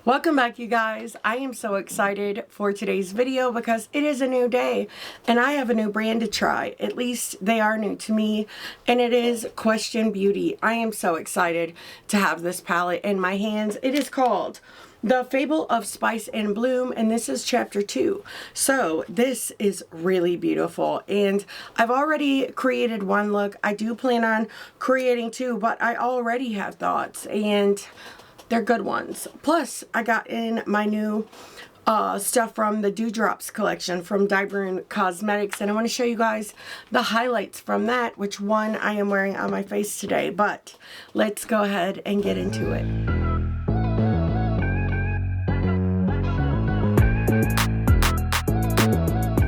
Welcome back, you guys. I am so excited for today's video because it is a new day and I have a new brand to try. At least they are new to me, and it is Question Beauty. I am so excited to have this palette in my hands. It is called The Fable of Spice and Bloom, and this is chapter 2. So this is really beautiful, and I've already created one look. I do plan on creating two, but I already have thoughts, and they're good ones. Plus, I got in my new stuff from the Dewdrops collection from DIEVERUNE Cosmetics, and I want to show you guys the highlights from that, which one I am wearing on my face today. But let's go ahead and get into it.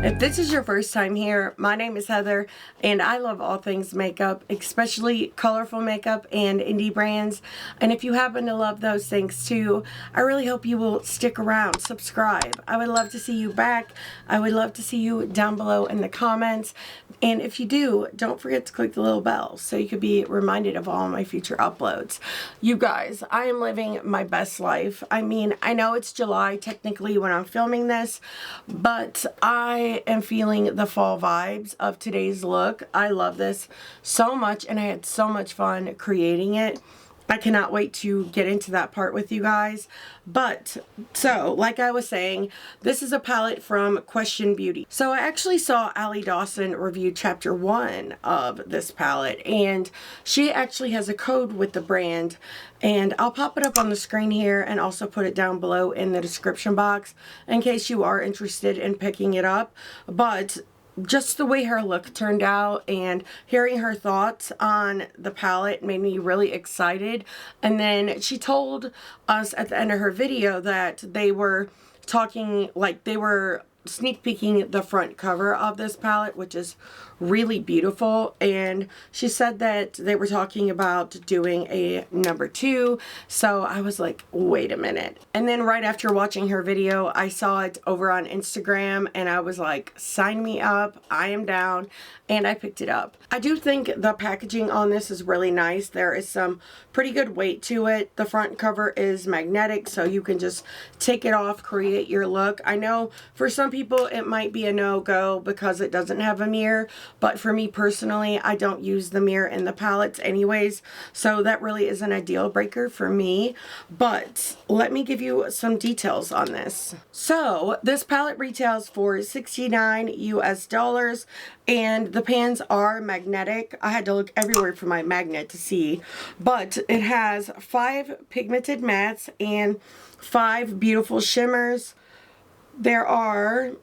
If this is your first time here, my name is Heather, and I love all things makeup, especially colorful makeup and indie brands. And if you happen to love those things too, I really hope you will stick around, subscribe. I would love to see you back. I would love to see you down below in the comments. And if you do, don't forget to click the little bell so you can be reminded of all my future uploads. You guys, I am living my best life. I mean, I know it's July technically when I'm filming this, but I am feeling the fall vibes of today's look. I love this so much, and I had so much fun creating it. I cannot wait to get into that part with you guys. But, so, like I was saying, this is a palette from Question Beauty. So I actually saw Allie Dawson review chapter 1 of this palette, and she actually has a code with the brand, and I'll pop it up on the screen here and also put it down below in the description box in case you are interested in picking it up. But just the way her look turned out and hearing her thoughts on the palette made me really excited. And then she told us at the end of her video that they were talking, like they were sneak peeking the front cover of this palette, which is really beautiful, and she said that they were talking about doing a number 2. So I was like, wait a minute. And then right after watching her video, I saw it over on Instagram, and I was like, sign me up, I am down, and I picked it up. I do think the packaging on this is really nice. There is some pretty good weight to it. The front cover is magnetic, so you can just take it off, create your look. I know for some people it might be a no-go because it doesn't have a mirror, but for me personally, I don't use the mirror in the palettes anyways, so that really isn't a deal breaker for me. But let me give you some details on this. So this palette retails for $69 US, and the pans are magnetic. I had to look everywhere for my magnet to see, but it has 5 pigmented mattes and 5 beautiful shimmers. There are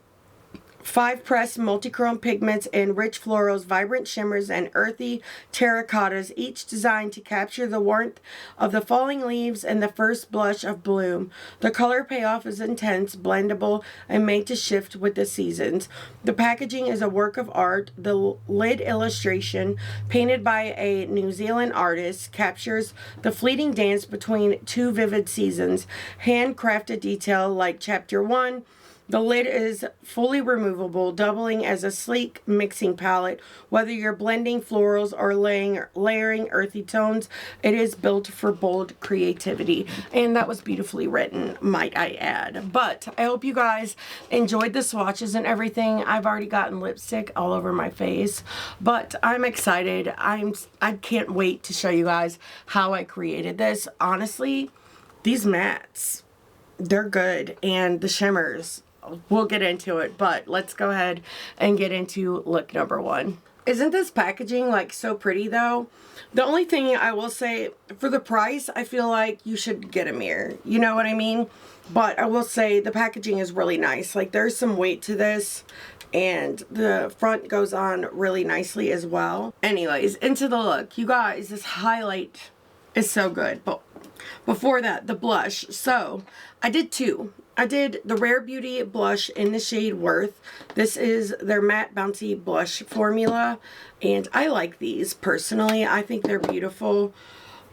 5 pressed multi-chrome pigments in rich florals, vibrant shimmers, and earthy terracottas, each designed to capture the warmth of the falling leaves and the first blush of bloom. The color payoff is intense, blendable, and made to shift with the seasons. The packaging is a work of art. The lid illustration, painted by a New Zealand artist, captures the fleeting dance between 2 vivid seasons. Handcrafted detail like chapter 1. The lid is fully removable, doubling as a sleek mixing palette. Whether you're blending florals or layering earthy tones, it is built for bold creativity. And that was beautifully written, might I add. But I hope you guys enjoyed the swatches and everything. I've already gotten lipstick all over my face, but I'm excited. I can't wait to show you guys how I created this. Honestly, these mattes, they're good, and the shimmers, we'll get into it, but let's go ahead and get into look number 1. Isn't this packaging like so pretty though? The only thing I will say, for the price, I feel like you should get a mirror. You know what I mean? But I will say the packaging is really nice. Like, there's some weight to this, and the front goes on really nicely as well. Anyways, into the look. You guys, this highlight is so good. But before that, the blush. So I did 2. I did the Rare Beauty blush in the shade Worth. This is their matte bouncy blush formula, and I like these personally. I think they're beautiful,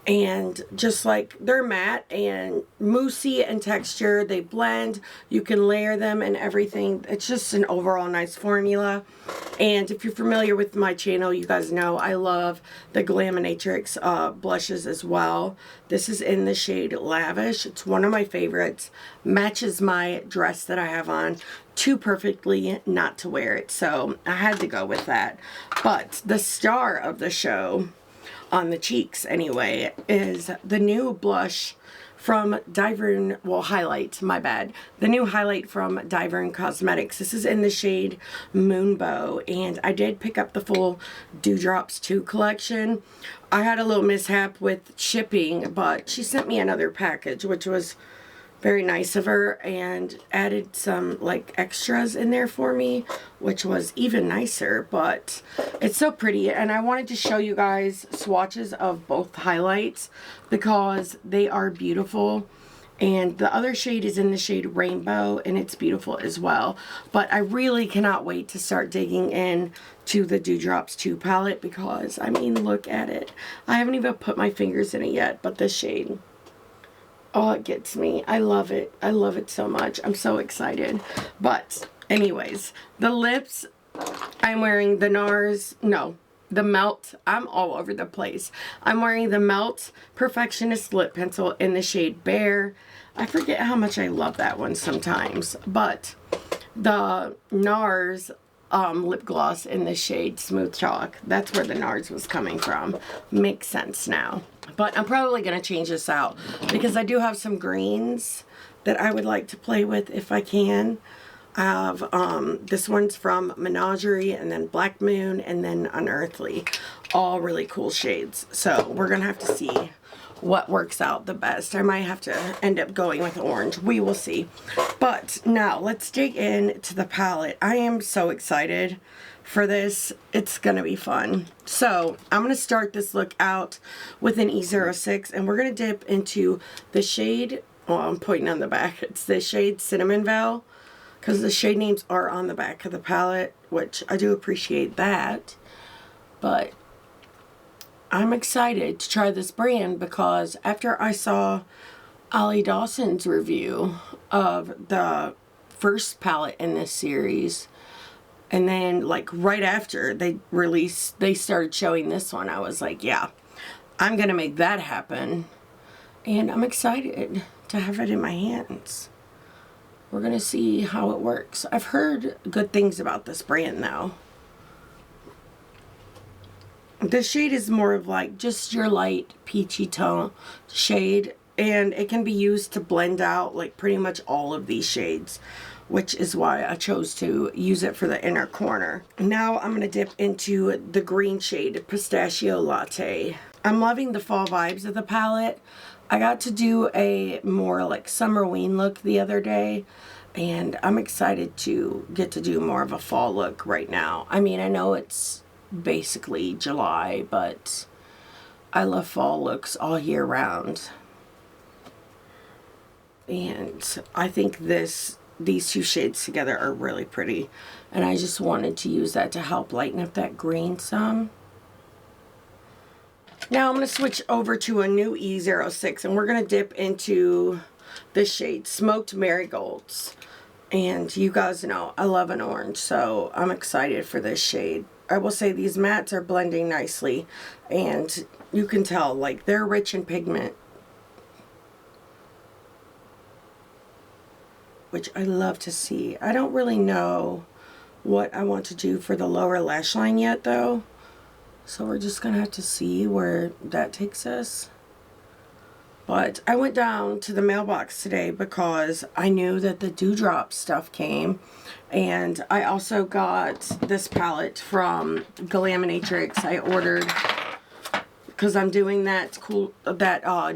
and just like they're matte and moussey in texture. They blend, you can layer them and everything. It's just an overall nice formula. And if you're familiar with my channel, you guys know I love the GLAMINATRIX blushes as well. This is in the shade Lavish. It's one of my favorites. Matches my dress that I have on too perfectly not to wear it, so I had to go with that. But the star of the show, on the cheeks anyway, is the new blush from DIEVERUNE, well, highlight, my bad. The new highlight from DIEVERUNE Cosmetics. This is in the shade MOONBOW, and I did pick up the full Dewdrops 2 collection. I had a little mishap with shipping, but she sent me another package, which was very nice of her, and added some like extras in there for me, which was even nicer. But it's so pretty, and I wanted to show you guys swatches of both highlights because they are beautiful. And the other shade is in the shade Rainbow, and it's beautiful as well. But I really cannot wait to start digging in to the Dewdrops 2 palette because, I mean, look at it. I haven't even put my fingers in it yet, but this shade, oh, it gets me. I love it. I love it so much. I'm so excited. But anyways, the lips, I'm wearing the NARS, no, the Melt. I'm all over the place. I'm wearing the Melt Perfectionist Lip Pencil in the shade Bear. I forget how much I love that one sometimes. But the NARS lip gloss in the shade Smooth Chalk. That's where the NARS was coming from. Makes sense now. But I'm probably going to change this out because I do have some greens that I would like to play with if I can. I have this one's from Menagerie, and then Black Moon, and then Unearthly. All really cool shades. So we're going to have to see what works out the best. I might have to end up going with orange. We will see. But now let's dig into the palette. I am so excited for this. It's gonna be fun. So I'm gonna start this look out with an E06, and we're gonna dip into the shade, well, I'm pointing on the back, it's the shade Cinnamon Vel, because the shade names are on the back of the palette, which I do appreciate that. But I'm excited to try this brand because after I saw Allie Dawson's review of the first palette in this series, and then like right after they started showing this one, I was like, yeah, I'm gonna make that happen. And I'm excited to have it in my hands. We're gonna see how it works. I've heard good things about this brand though. This shade is more of like just your light peachy tone shade, and it can be used to blend out like pretty much all of these shades, which is why I chose to use it for the inner corner. Now I'm going to dip into the green shade Pistachio Latte. I'm loving the fall vibes of the palette. I got to do a more like summerween look the other day, and I'm excited to get to do more of a fall look right now. I mean, I know it's basically July, but I love fall looks all year round. And I think these two shades together are really pretty, and I just wanted to use that to help lighten up that green some. Now I'm going to switch over to a new E06, and we're going to dip into the shade Smoked Marigolds. And you guys know I love an orange, so I'm excited for this shade. I will say these mattes are blending nicely, and you can tell like they're rich in pigment, which I love to see. I don't really know what I want to do for the lower lash line yet though, so we're just gonna have to see where that takes us. But I went down to the mailbox today because I knew that the Dewdrop stuff came, and I also got this palette from GLAMINATRIX. I ordered because I'm doing that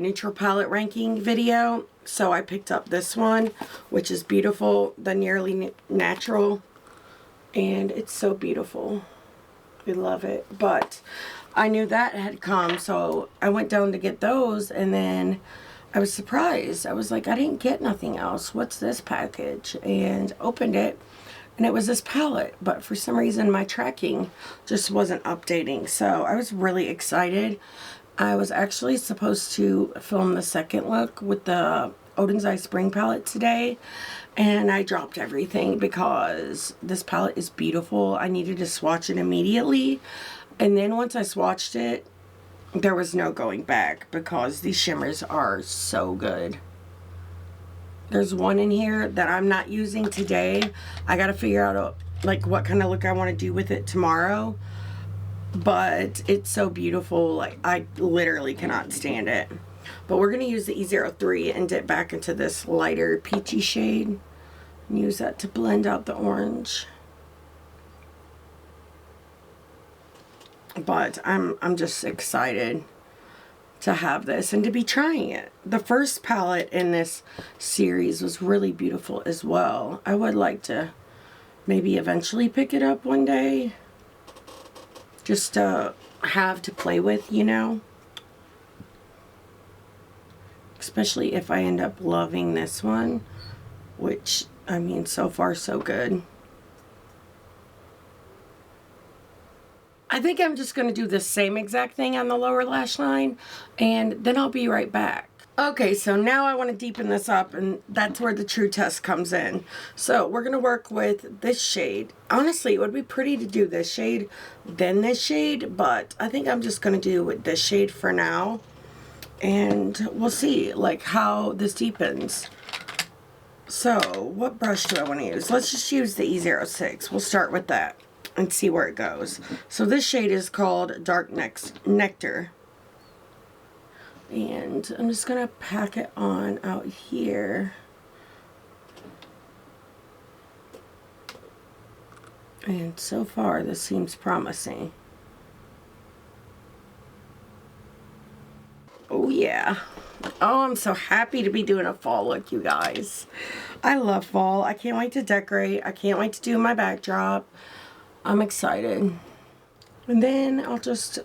neutral palette ranking video, so I picked up this one, which is beautiful, the Nearly Natural, and it's so beautiful. I love it. But I knew that had come, so I went down to get those, and then I was surprised. I was like, I didn't get nothing else. What's this package? And opened it, and it was this palette, but for some reason my tracking just wasn't updating. So I was really excited, I was actually supposed to film the second look with the Odin's Eye Spring palette today, and I dropped everything because this palette is beautiful. I needed to swatch it immediately, and then once I swatched it, there was no going back because these shimmers are so good. There's one in here that I'm not using today. I gotta figure out like what kind of look I want to do with it tomorrow, but it's so beautiful. Like, I literally cannot stand it. But we're gonna use the E03 and dip back into this lighter peachy shade and use that to blend out the orange. But I'm just excited to have this and to be trying it. The first palette in this series was really beautiful as well. I would like to maybe eventually pick it up one day, just to have to play with, you know. Especially if I end up loving this one, which, I mean, so far so good. I think I'm just going to do the same exact thing on the lower lash line, and then I'll be right back. Okay, so now I want to deepen this up, and that's where the true test comes in. So we're going to work with this shade. Honestly, it would be pretty to do this shade than this shade, but I think I'm just going to do with this shade for now. And we'll see like how this deepens. So what brush do I want to use? Let's just use the E06. We'll start with that and see where it goes. So this shade is called Dark Nectar. And I'm just going to pack it on out here. And so far this seems promising. Oh yeah. Oh, I'm so happy to be doing a fall look, you guys. I love fall. I can't wait to decorate. I can't wait to do my backdrop. I'm excited. And then I'll just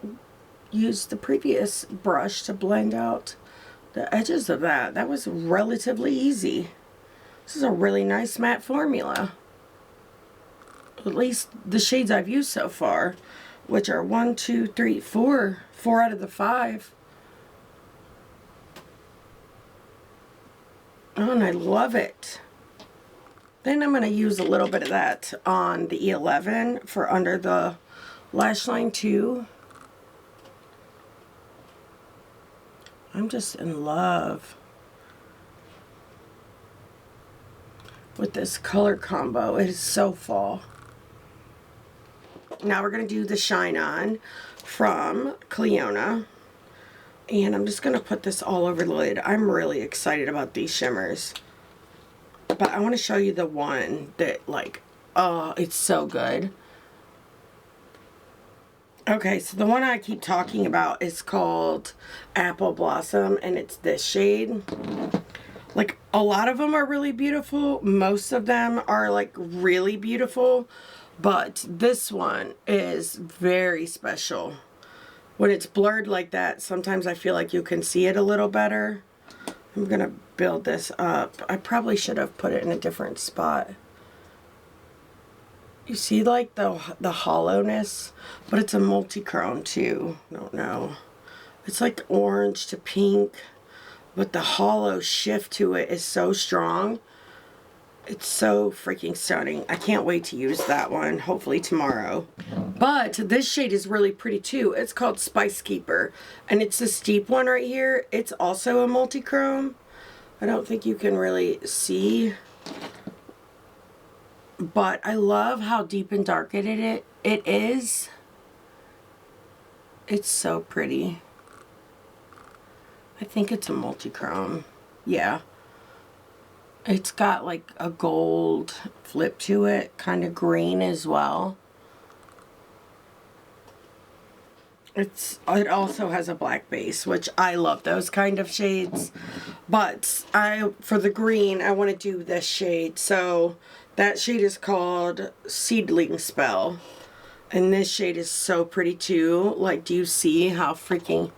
use the previous brush to blend out the edges of that. That was relatively easy. This is a really nice matte formula. At least the shades I've used so far, which are 1, 2, 3, 4. 4 out of the 5. Oh, and I love it. Then I'm going to use a little bit of that on the E11 for under the lash line too. I'm just in love with this color combo. It is so fall. Now we're going to do the Shine On from CLIONADH. And I'm just going to put this all over the lid. I'm really excited about these shimmers. But I want to show you the one that, like, oh, it's so good. Okay, so the one I keep talking about is called Apple Blossom, and it's this shade. Like, a lot of them are really beautiful. Most of them are, like, really beautiful. But this one is very special. When it's blurred like that, sometimes I feel like you can see it a little better. I'm going to build this up. I probably should have put it in a different spot. You see like the hollowness? But it's a multi-chrome too. I don't know. It's like orange to pink. But the hollow shift to it is so strong. It's so freaking stunning. I can't wait to use that one, hopefully tomorrow. But this shade is really pretty too. It's called Spice Keeper. And it's this deep one right here. It's also a multi-chrome. I don't think you can really see. But I love how deep and dark it is. It's so pretty. I think it's a multi-chrome. Yeah. It's got like a gold flip to it, kind of green as well. It also has a black base, which I love those kind of shades. But for the green, I want to do this shade. So that shade is called Seedling Spell. And this shade is so pretty too. Like, do you see how freaking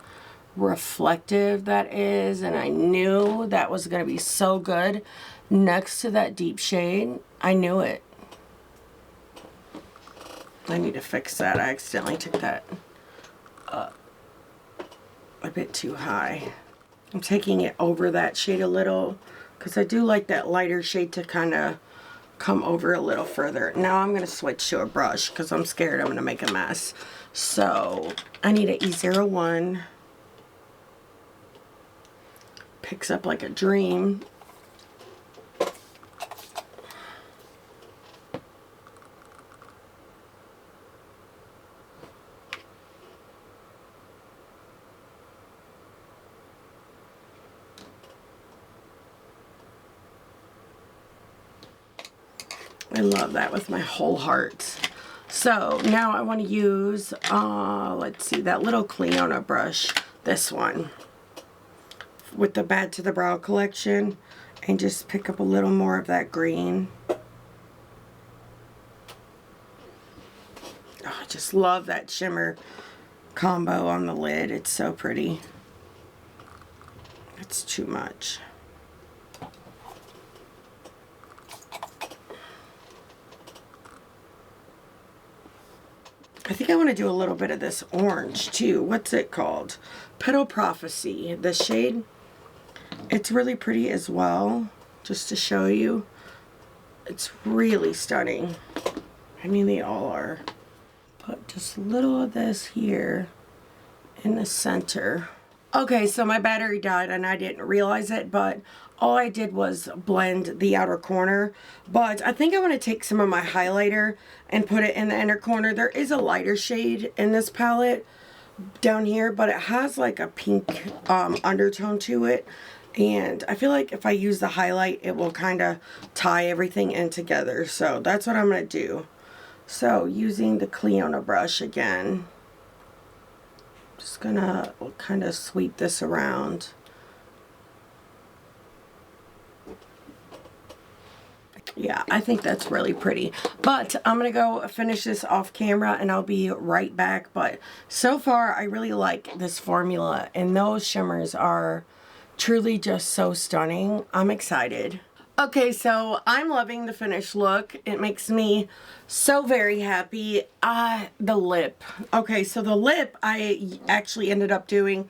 reflective that is? And I knew that was going to be so good next to that deep shade. I knew it. I need to fix that. I accidentally took that up. a bit too high. I'm taking it over that shade a little because I do like that lighter shade to kind of come over a little further. Now I'm going to switch to a brush because I'm scared I'm going to make a mess. So I need an E01. Picks up like a dream. I love that with my whole heart. So now I want to use, let's see, that little CLIONADH brush, this one, with the Bad to the Brow collection, and just pick up a little more of that green. Oh, I just love that shimmer combo on the lid. It's so pretty. It's too much. I think I want to do a little bit of this orange too. What's it called? Petal Prophecy, the shade. It's really pretty as well, just to show you. It's really stunning. I mean, they all are. Put just a little of this here in the center. Okay, so my battery died and I didn't realize it, but all I did was blend the outer corner. But I think I want to take some of my highlighter and put it in the inner corner. There is a lighter shade in this palette down here, but it has like a pink undertone to it. And I feel like if I use the highlight, it will kind of tie everything in together. So that's what I'm going to do. So using the CLIONADH brush again. Just gonna kind of sweep this around. Yeah, I think that's really pretty. But I'm gonna go finish this off camera and I'll be right back. But so far, I really like this formula, and those shimmers are truly just so stunning. I'm excited. Okay, so I'm loving the finished look. It makes me so very happy. The lip. Okay, so the lip I actually ended up doing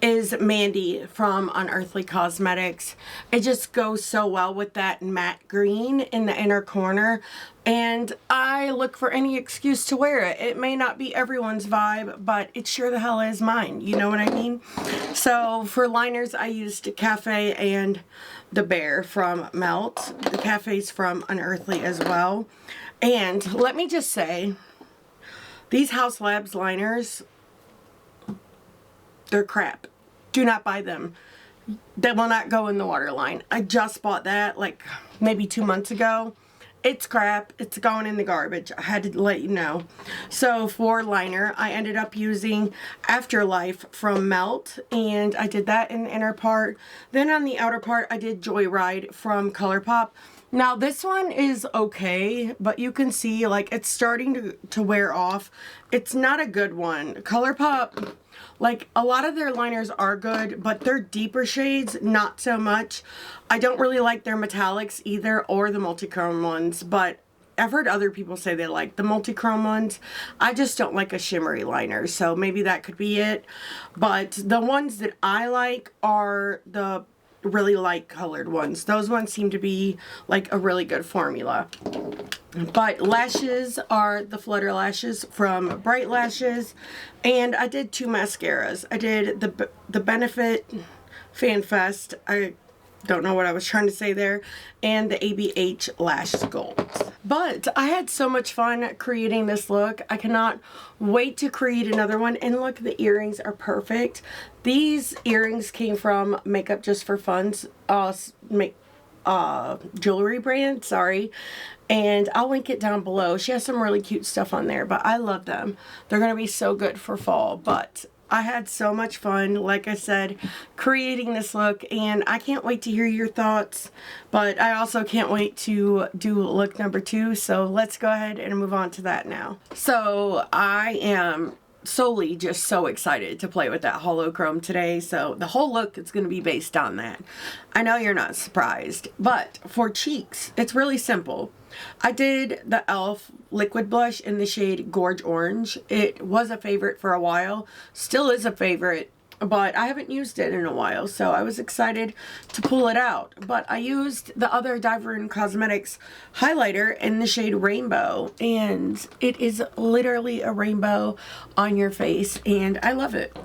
is Mandy from Unearthly Cosmetics. It just goes so well with that matte green in the inner corner, and I look for any excuse to wear it. It may not be everyone's vibe, but it sure the hell is mine. You know what I mean? So for liners, I used Cafe and the Bear from Melt. The Cafe's from Unearthly as well. And let me just say, these House Labs liners, they're crap. Do not buy them. They will not go in the waterline. I just bought that like maybe 2 months ago. It's crap. It's going in the garbage. I had to let you know. So for liner, I ended up using Afterlife from Melt, and I did that in the inner part. Then on the outer part, I did Joyride from ColourPop. Now this one is okay, but you can see like it's starting to wear off. It's not a good one. ColourPop, like a lot of their liners are good, but their deeper shades, not so much. I don't really like their metallics either, or the multichrome ones, but I've heard other people say they like the multichrome ones. I just don't like a shimmery liner, so maybe that could be it. But the ones that I like are the really light colored ones. Those ones seem to be like a really good formula. But lashes are the Flutter Lashes from Bright Lashes, and I did 2 mascaras. I did the Benefit Fan Fest, I don't know what I was trying to say there, and the ABH Lash Sculpt. But I had so much fun creating this look. I cannot wait to create another one. And look, the earrings are perfect. These earrings came from Makeup Just for Fun's jewelry brand, sorry. And I'll link it down below. She has some really cute stuff on there, but I love them. They're going to be so good for fall. But I had so much fun, like I said, creating this look, and I can't wait to hear your thoughts, but I also can't wait to do look number 2, so let's go ahead and move on to that now. So I am solely just so excited to play with that holochrome today, so the whole look is going to be based on that. I know you're not surprised, but for cheeks, it's really simple. I did the e.l.f. liquid blush in the shade Gorge Orange. It was a favorite for a while, still is a favorite. but I haven't used it in a while, so I was excited to pull it out. But I used the other DIEVERUNE Cosmetics highlighter in the shade Rainbow, and it is literally a rainbow on your face, and I love it.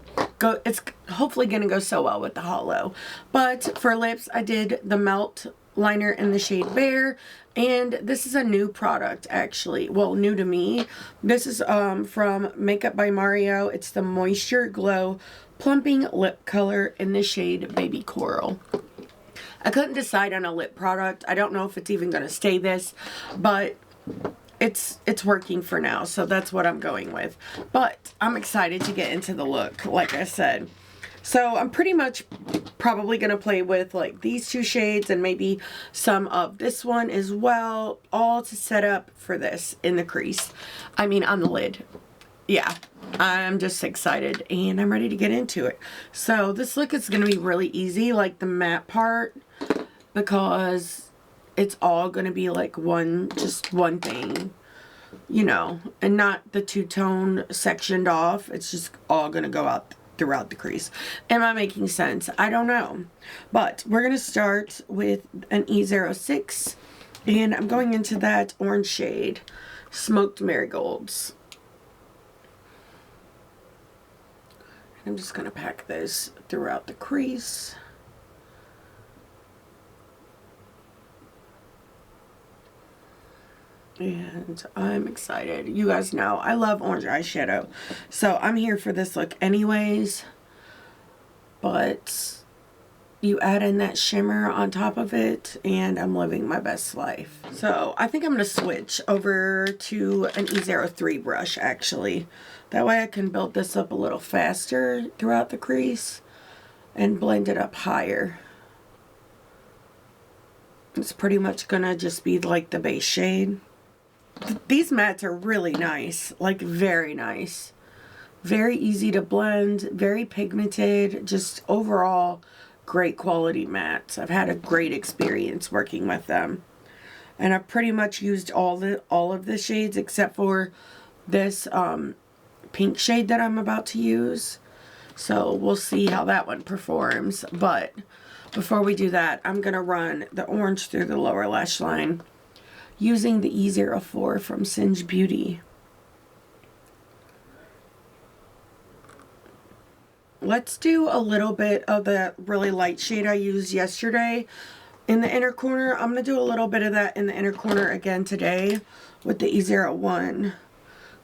It's hopefully gonna go so well with the holo. But for lips, I did the Melt liner in the shade Bear, and this is a new product, actually. Well, new to me. This is from Makeup by Mario. It's the Moisture Glow Plumping Lip Color in the shade Baby Coral. I couldn't decide on a lip product. I don't know if it's even going to stay this, but it's working for now, so that's what I'm going with. But I'm excited to get into the look, like I said. So I'm pretty much probably going to play with like these two shades and maybe some of this one as well, all to set up for this in the crease. I mean, on the lid. Yeah, I'm just excited and I'm ready to get into it. So this look is going to be really easy, like the matte part, because it's all going to be like just one thing, you know, and not the two-tone sectioned off. It's just all going to go out throughout the crease. Am I making sense? I don't know. But we're going to start with an E06, and I'm going into that orange shade, Smoked Marigolds. I'm just going to pack this throughout the crease. And I'm excited. You guys know I love orange eyeshadow, so I'm here for this look anyways. But you add in that shimmer on top of it, and I'm living my best life. So I think I'm going to switch over to an E03 brush, actually. That way I can build this up a little faster throughout the crease and blend it up higher. It's pretty much going to just be like the base shade. These mattes are really nice, like very nice. Very easy to blend, very pigmented, just overall great quality mattes. I've had a great experience working with them. And I've pretty much used all of the shades except for this pink shade that I'm about to use. So we'll see how that one performs. But before we do that, I'm going to run the orange through the lower lash line using the E04 from Singe Beauty. Let's do a little bit of the really light shade I used yesterday in the inner corner. I'm going to do a little bit of that in the inner corner again today with the E01.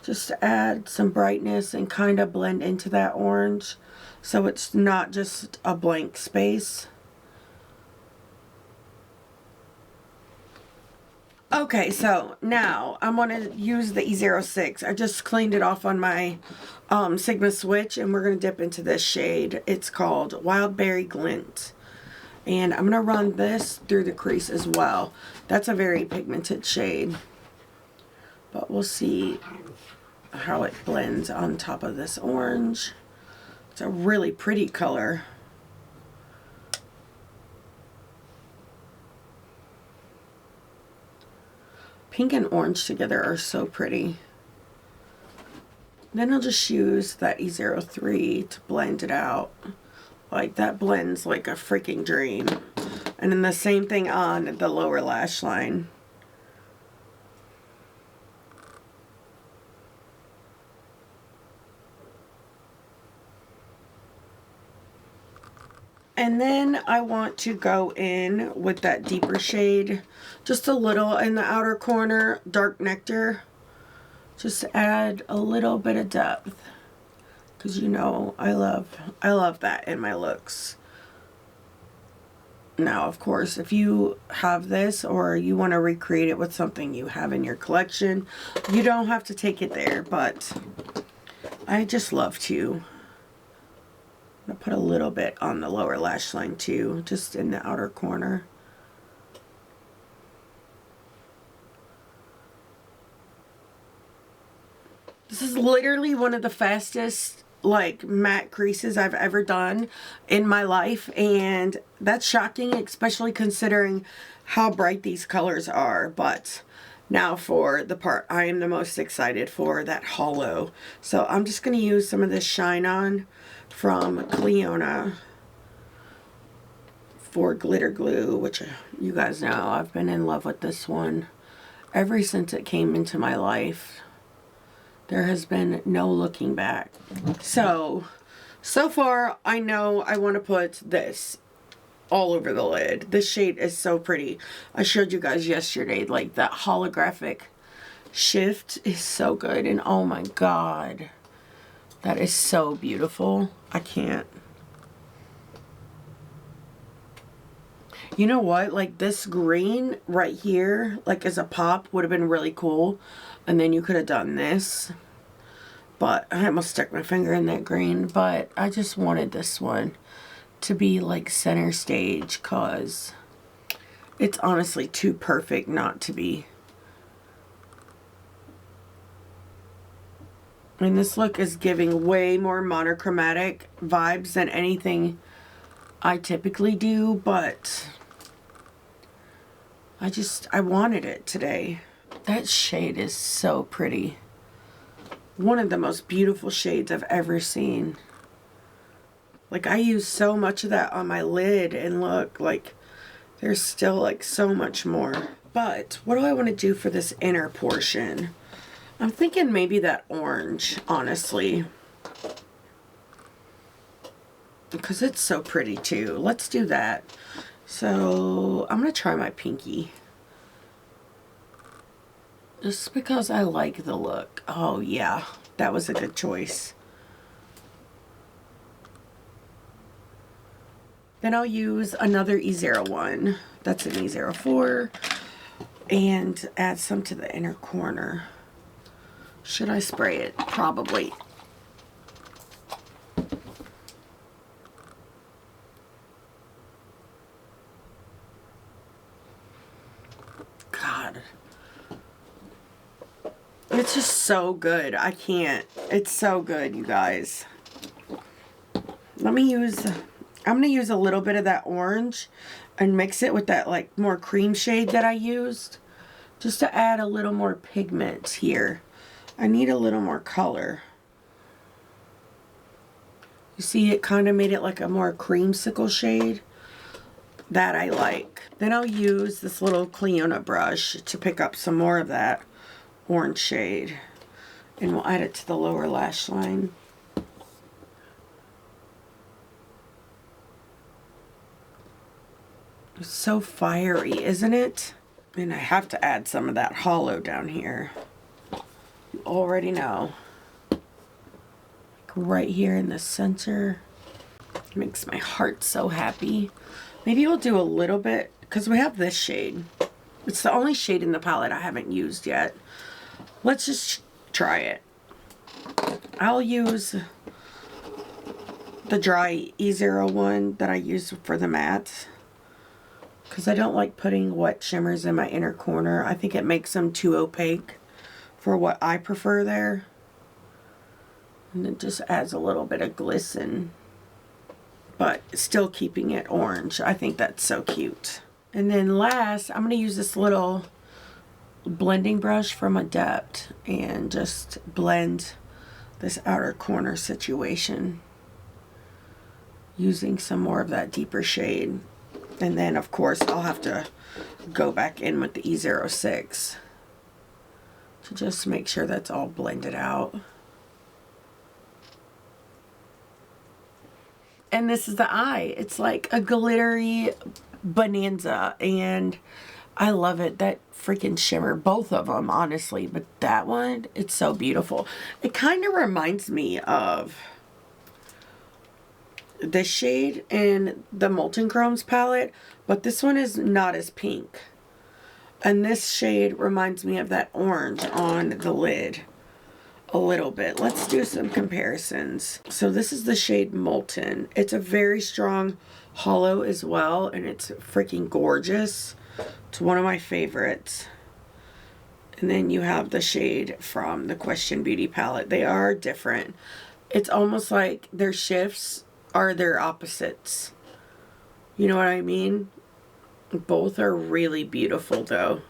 Just to add some brightness and kind of blend into that orange so it's not just a blank space. Okay, so now I'm going to use the E06. I just cleaned it off on my Sigma switch, and we're going to dip into this shade. It's called Wild Berry Glint. And I'm going to run this through the crease as well. That's a very pigmented shade. But we'll see how it blends on top of this orange. It's a really pretty color. Pink and orange together are so pretty. Then I'll just use that E03 to blend it out. Like, that blends like a freaking dream. And then the same thing on the lower lash line. And then I want to go in with that deeper shade, just a little in the outer corner, Dark Nectar. Just add a little bit of depth, because you know I love that in my looks. Now, of course, if you have this or you want to recreate it with something you have in your collection, you don't have to take it there, but I just love to. I'm going to put a little bit on the lower lash line too, just in the outer corner. This is literally one of the fastest like matte creases I've ever done in my life, and that's shocking, especially considering how bright these colors are. But now for the part I am the most excited for, that holo. So I'm just going to use some of this Shine On from CLIONADH for glitter glue, which you guys know I've been in love with this one ever since it came into my life. There has been no looking back. So far I know I want to put this all over the lid. This shade is so pretty. I showed you guys yesterday, like that holographic shift is so good, and oh my god, that is so beautiful. I can't. You know what, like this green right here, like as a pop, would have been really cool, and then you could have done this, but I almost stuck my finger in that green. But I just wanted this one to be like center stage, cause it's honestly too perfect not to be. And this look is giving way more monochromatic vibes than anything I typically do, but I wanted it today. That shade is so pretty. One of the most beautiful shades I've ever seen. Like, I use so much of that on my lid, and look, like, there's still like so much more. But what do I want to do for this inner portion? I'm thinking maybe that orange, honestly, because it's so pretty too. Let's do that. So I'm gonna try my pinky, just because I like the look. Oh yeah, that was a good choice. Then I'll use another E01, that's an E04, and add some to the inner corner. Should I spray it? Probably. God. It's just so good. I can't. It's so good, you guys. I'm going to use a little bit of that orange and mix it with that like more cream shade that I used, just to add a little more pigment here. I need a little more color. You see, it kind of made it like a more creamsicle shade that I like. Then I'll use this little CLIONADH brush to pick up some more of that orange shade, and we'll add it to the lower lash line. It's so fiery, isn't it? And I have to add some of that hollow down here. You already know. Like right here in the center. It makes my heart so happy. Maybe we'll do a little bit, because we have this shade. It's the only shade in the palette I haven't used yet. Let's just try it. I'll use the dry E01 that I use for the mattes, because I don't like putting wet shimmers in my inner corner. I think it makes them too opaque for what I prefer there. And it just adds a little bit of glisten, but still keeping it orange. I think that's so cute. And then last, I'm going to use this little blending brush from Adept and just blend this outer corner situation using some more of that deeper shade. And then of course I'll have to go back in with the E06 to just make sure that's all blended out. And this is the eye. It's like a glittery bonanza, and I love it. That freaking shimmer, both of them honestly, but that one, it's so beautiful. It kind of reminds me of this shade in the Molten Chromes palette, but this one is not as pink. And this shade reminds me of that orange on the lid a little bit. Let's do some comparisons. So this is the shade Molten. It's a very strong hollow as well, and it's freaking gorgeous. It's one of my favorites. And then you have the shade from the Question Beauty palette. They are different. It's almost like their shifts are their opposites. You know what I mean? Both are really beautiful though.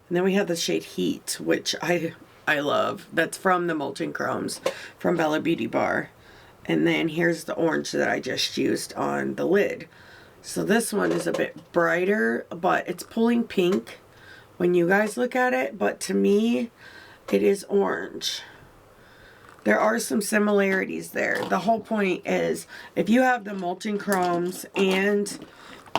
And then we have the shade Heat, which I love. That's from the Molten Chromes from Bella Beauty Bar. And then here's the orange that I just used on the lid. So this one is a bit brighter, but it's pulling pink when you guys look at it. But to me, it is orange. There are some similarities there. The whole point is, if you have the Molten Chromes and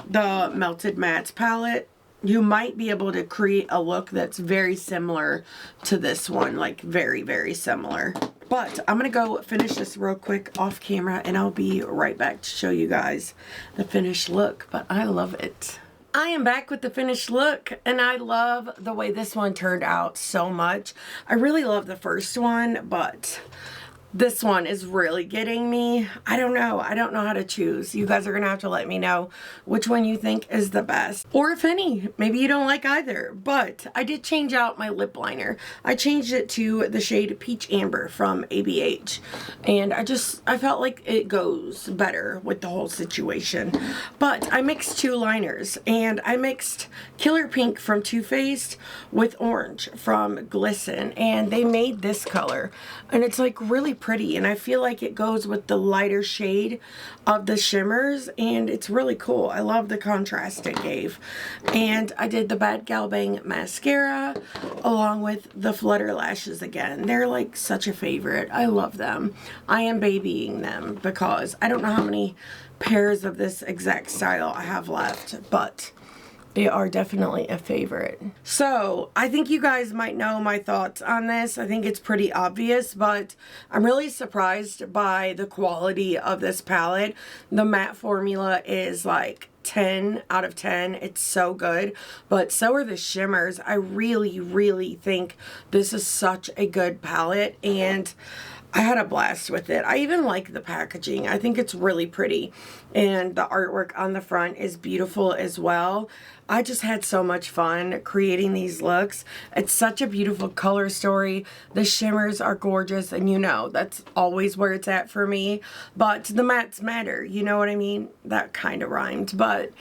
the Melted Mattes palette, you might be able to create a look that's very similar to this one. Like, very, very similar. But I'm going to go finish this real quick off camera, and I'll be right back to show you guys the finished look. But I love it. I am back with the finished look, and I love the way this one turned out so much. I really love the first one, but this one is really getting me. I don't know how to choose. You guys are gonna have to let me know which one you think is the best, or if any, maybe you don't like either. But I did change out my lip liner. I changed it to the shade Peach Amber from ABH, and I felt like it goes better with the whole situation. But I mixed two liners, and I mixed Killer Pink from Too Faced with orange from Glisten, and they made this color, and it's like really pretty, and I feel like it goes with the lighter shade of the shimmers, and it's really cool. I love the contrast it gave. And I did the Bad Gal Bang mascara along with the Flutter lashes again. They're like such a favorite. I love them. I am babying them because I don't know how many pairs of this exact style I have left, but they are definitely a favorite. So I think you guys might know my thoughts on this. I think it's pretty obvious, but I'm really surprised by the quality of this palette. The matte formula is like 10 out of 10. It's so good, but so are the shimmers. I really, really think this is such a good palette, and I had a blast with it. I even like the packaging. I think it's really pretty, and the artwork on the front is beautiful as well. I just had so much fun creating these looks. It's such a beautiful color story. The shimmers are gorgeous, and you know, that's always where it's at for me. But the mattes matter, you know what I mean? That kind of rhymed, but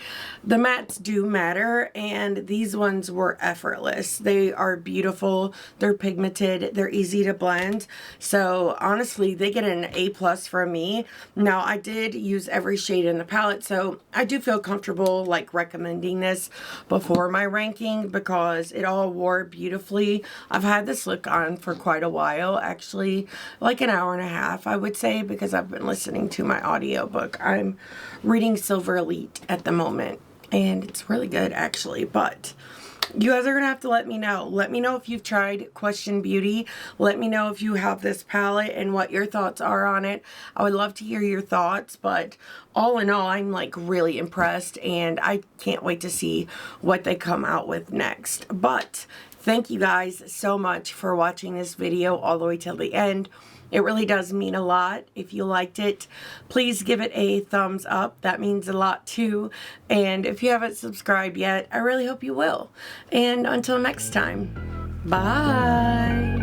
the mattes do matter, and these ones were effortless. They are beautiful. They're pigmented. They're easy to blend. So honestly, they get an A+ from me. Now, I did use every shade in the palette, so I do feel comfortable like recommending this before my ranking because it all wore beautifully. I've had this look on for quite a while, actually like an hour and a half, I would say, because I've been listening to my audiobook. I'm reading Silver Elite at the moment, and it's really good actually. But you guys are gonna have to let me know. Let me know if you've tried Question Beauty. Let me know if you have this palette and what your thoughts are on it. I would love to hear your thoughts, but all in all, I'm like really impressed, and I can't wait to see what they come out with next. But thank you guys so much for watching this video all the way till the end. It really does mean a lot. If you liked it, please give it a thumbs up. That means a lot too. And if you haven't subscribed yet, I really hope you will. And until next time, bye.